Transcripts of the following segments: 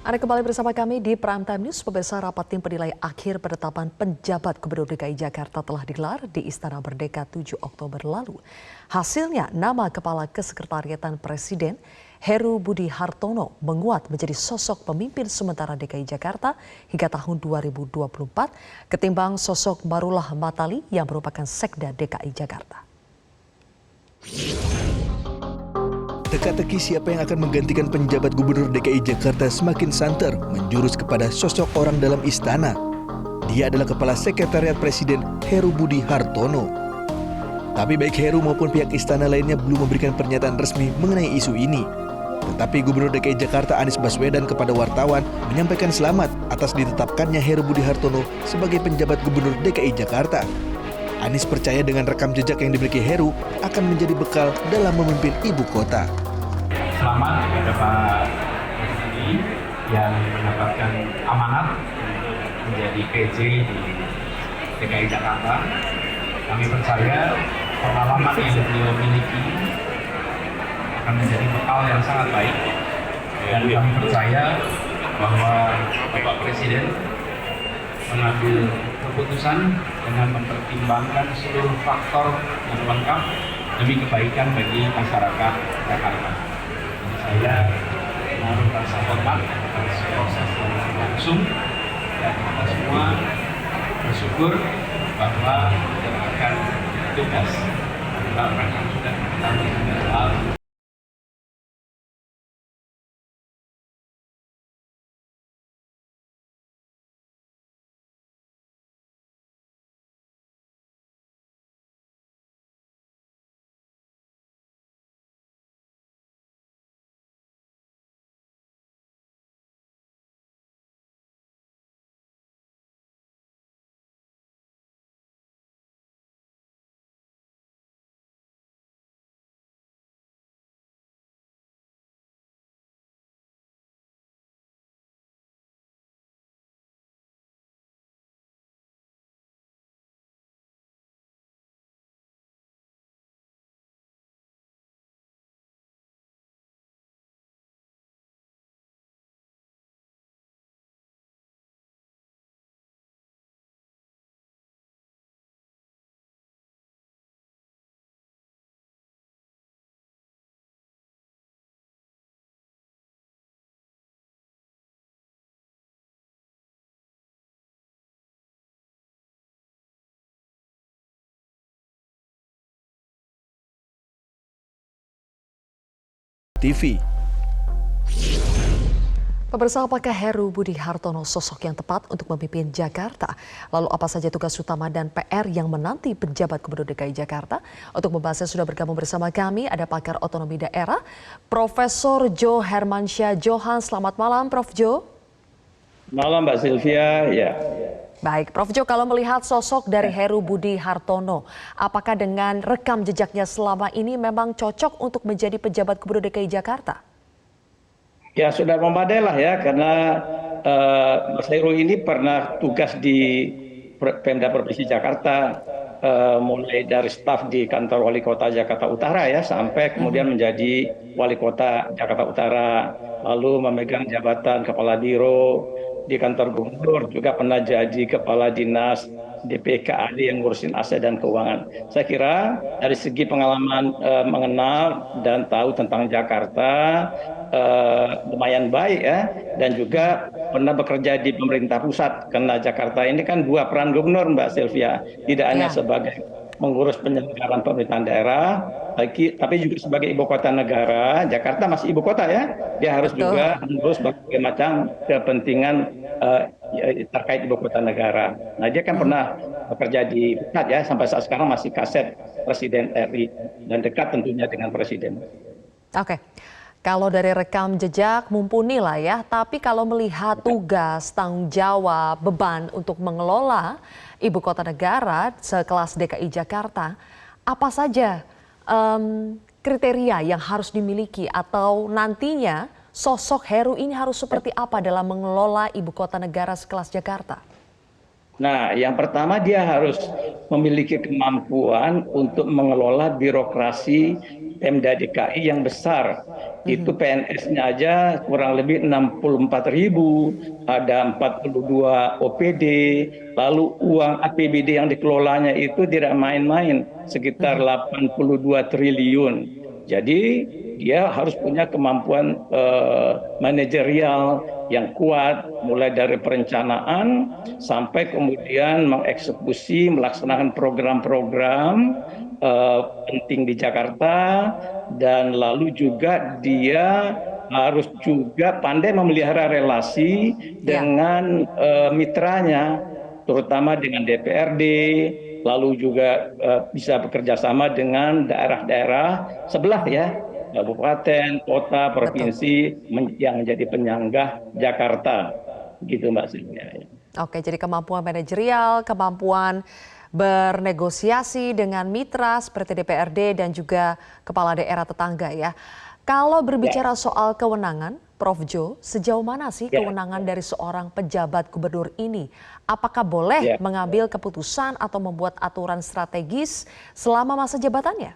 Anda kembali bersama kami di Prime Time News. Pemirsa, rapat tim penilai akhir penetapan penjabat Gubernur DKI Jakarta telah digelar di Istana Merdeka 7 Oktober lalu. Hasilnya, nama Kepala Kesekretariatan Presiden Heru Budi Hartono menguat menjadi sosok pemimpin sementara DKI Jakarta hingga tahun 2024 ketimbang sosok Marullah Matali yang merupakan Sekda DKI Jakarta. Teka-teki siapa yang akan menggantikan penjabat Gubernur DKI Jakarta semakin santer menjurus kepada sosok orang dalam istana. Dia adalah Kepala Sekretariat Presiden Heru Budi Hartono. Tapi baik Heru maupun pihak istana lainnya belum memberikan pernyataan resmi mengenai isu ini. Tetapi Gubernur DKI Jakarta Anies Baswedan kepada wartawan menyampaikan selamat atas ditetapkannya Heru Budi Hartono sebagai penjabat Gubernur DKI Jakarta. Anies percaya dengan rekam jejak yang dimiliki Heru akan menjadi bekal dalam memimpin ibu kota. Selamat kepada Pak Presiden yang mendapatkan amanat menjadi PJ di DKI Jakarta. Kami percaya pengalaman yang beliau miliki akan menjadi bekal yang sangat baik. Dan kami percaya bahwa Bapak Presiden mengambil keputusan dengan mempertimbangkan seluruh faktor yang lengkap demi kebaikan bagi masyarakat Jakarta. Saya mohon rasa hormat atas proses yang berlangsung dan kita semua bersyukur bahwa yang akan tugas adalah orang yang sudah mengetahui segala hal. TV. Pemirsa, apakah Heru Budi Hartono sosok yang tepat untuk memimpin Jakarta? Lalu apa saja tugas utama dan PR yang menanti penjabat Gubernur DKI Jakarta? Untuk membahasnya sudah bergabung bersama kami ada pakar otonomi daerah, Profesor Jo Hermansyah Johan. Selamat malam, Prof. Jo. Malam, Mbak Sylvia. Ya. Baik, Prof. Jo, kalau melihat sosok dari Heru Budi Hartono, apakah dengan rekam jejaknya selama ini memang cocok untuk menjadi pejabat Gubernur DKI Jakarta? Ya, sudah memadai lah ya, karena Mas Heru ini pernah tugas di Pemda Provinsi Jakarta, mulai dari staf di kantor Wali Kota Jakarta Utara ya, sampai kemudian menjadi Wali Kota Jakarta Utara, lalu memegang jabatan Kepala Biro di kantor gubernur, juga pernah jadi kepala dinas DPKAD yang ngurusin aset dan keuangan. Saya kira dari segi pengalaman mengenal dan tahu tentang Jakarta lumayan baik ya, dan juga pernah bekerja di pemerintah pusat, karena Jakarta ini kan dua peran gubernur, Mbak Sylvia, tidak hanya sebagai mengurus penyelenggaraan pemerintahan daerah, tapi juga sebagai ibu kota negara. Jakarta masih ibu kota ya, dia harus juga mengurus berbagai macam kepentingan terkait ibu kota negara. Nah, dia kan pernah bekerja di pusat ya, sampai saat sekarang masih kaset Presiden RI dan dekat tentunya dengan Presiden. Oke. Kalau dari rekam jejak mumpuni lah ya, tapi kalau melihat tugas, tanggung jawab, beban untuk mengelola ibu kota negara sekelas DKI Jakarta, apa saja kriteria yang harus dimiliki atau nantinya sosok Heru ini harus seperti apa dalam mengelola ibu kota negara sekelas Jakarta? Nah, yang pertama dia harus memiliki kemampuan untuk mengelola birokrasi Pemda DKI yang besar. Itu PNS-nya aja kurang lebih 64.000, ada 42 OPD, lalu uang APBD yang dikelolanya itu tidak main-main, sekitar 82 triliun. Jadi dia harus punya kemampuan manajerial yang kuat, mulai dari perencanaan sampai kemudian mengeksekusi, melaksanakan program-program penting di Jakarta, dan lalu juga dia harus juga pandai memelihara relasi dengan mitranya, terutama dengan DPRD, lalu juga bisa bekerja sama dengan daerah-daerah sebelah ya, kabupaten, kota, provinsi yang menjadi penyangga Jakarta. Gitu Mbak Sylvia. Oke, jadi kemampuan manajerial, kemampuan bernegosiasi dengan mitra seperti DPRD dan juga kepala daerah tetangga ya. Kalau berbicara soal kewenangan, Prof. Jo, sejauh mana sih kewenangan dari seorang pejabat gubernur ini? Apakah boleh mengambil keputusan atau membuat aturan strategis selama masa jabatannya?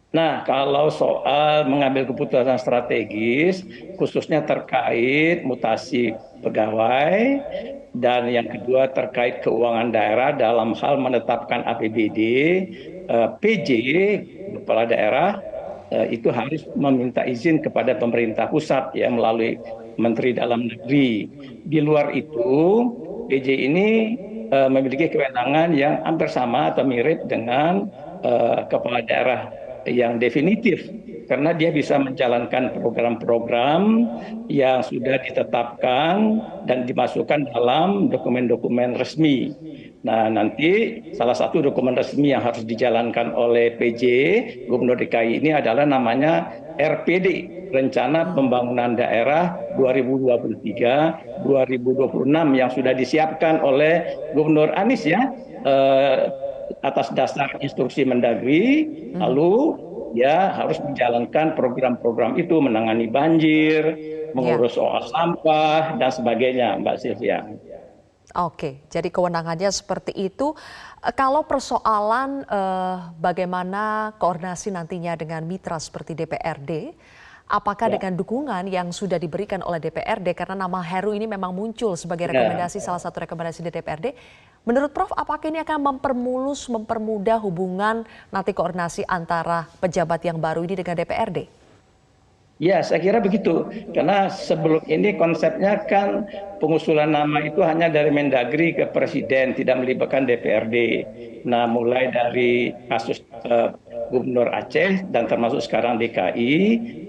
Nah, kalau soal mengambil keputusan strategis, khususnya terkait mutasi pegawai, dan yang kedua terkait keuangan daerah dalam hal menetapkan APBD, PJ, kepala daerah, itu harus meminta izin kepada pemerintah pusat ya melalui Menteri Dalam Negeri. Di luar itu, PJ ini memiliki kewenangan yang hampir sama atau mirip dengan kepala daerah yang definitif, karena dia bisa menjalankan program-program yang sudah ditetapkan dan dimasukkan dalam dokumen-dokumen resmi. Nah, nanti salah satu dokumen resmi yang harus dijalankan oleh PJ Gubernur DKI ini adalah namanya RPD, Rencana Pembangunan Daerah 2023-2026, yang sudah disiapkan oleh Gubernur Anies ya, atas dasar instruksi Mendagri. Lalu ya harus menjalankan program-program itu, menangani banjir, mengurus soal sampah dan sebagainya, Mbak Sylvia. Oke, jadi kewenangannya seperti itu. Kalau persoalan bagaimana koordinasi nantinya dengan mitra seperti DPRD, apakah dengan dukungan yang sudah diberikan oleh DPRD, karena nama Heru ini memang muncul sebagai rekomendasi, salah satu rekomendasi di DPRD, menurut Prof, apakah ini akan mempermudah hubungan nanti koordinasi antara pejabat yang baru ini dengan DPRD? Ya, saya kira begitu. Karena sebelum ini konsepnya kan pengusulan nama itu hanya dari Mendagri ke Presiden, tidak melibatkan DPRD. Nah, mulai dari kasus Gubernur Aceh dan termasuk sekarang DKI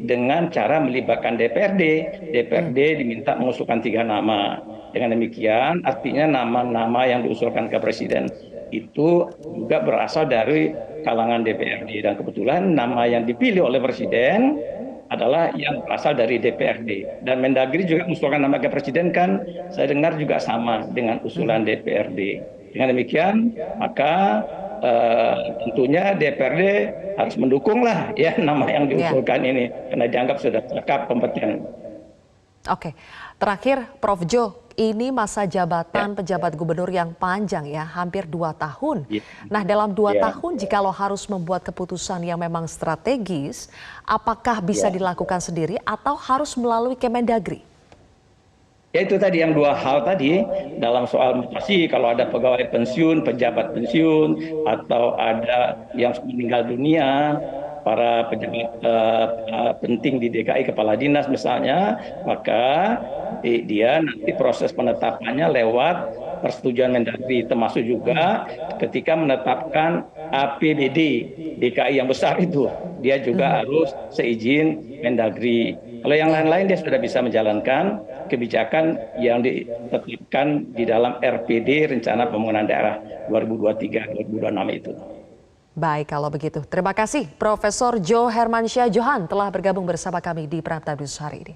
dengan cara melibatkan DPRD. DPRD diminta mengusulkan 3 nama. Dengan demikian, artinya nama-nama yang diusulkan ke Presiden itu juga berasal dari kalangan DPRD. Dan kebetulan nama yang dipilih oleh Presiden adalah yang berasal dari DPRD. Dan Mendagri juga mengusulkan nama ke Presiden kan, saya dengar juga sama dengan usulan DPRD. Dengan demikian, maka tentunya DPRD harus mendukunglah ya nama yang diusulkan ini, karena dianggap sudah lengkap kompeten. Oke, terakhir Prof. Jo, ini masa jabatan pejabat gubernur yang panjang ya, hampir 2 tahun. Nah, dalam 2 tahun jikalau harus membuat keputusan yang memang strategis, apakah bisa dilakukan sendiri atau harus melalui Kemendagri? Ya, itu tadi yang 2 hal tadi dalam soal mutasi, kalau ada pegawai pensiun, pejabat pensiun, atau ada yang meninggal dunia, para pejabat penting di DKI, kepala dinas misalnya, maka dia nanti proses penetapannya lewat persetujuan Mendagri, termasuk juga ketika menetapkan APBD DKI yang besar itu, dia juga harus seizin Mendagri. Kalau yang lain-lain dia sudah bisa menjalankan kebijakan yang ditetapkan di dalam RPD, Rencana Pembangunan Daerah 2023-2026 itu. Baik, kalau begitu. Terima kasih Profesor Jo Hermansyah Johan telah bergabung bersama kami di Prime Time News hari ini.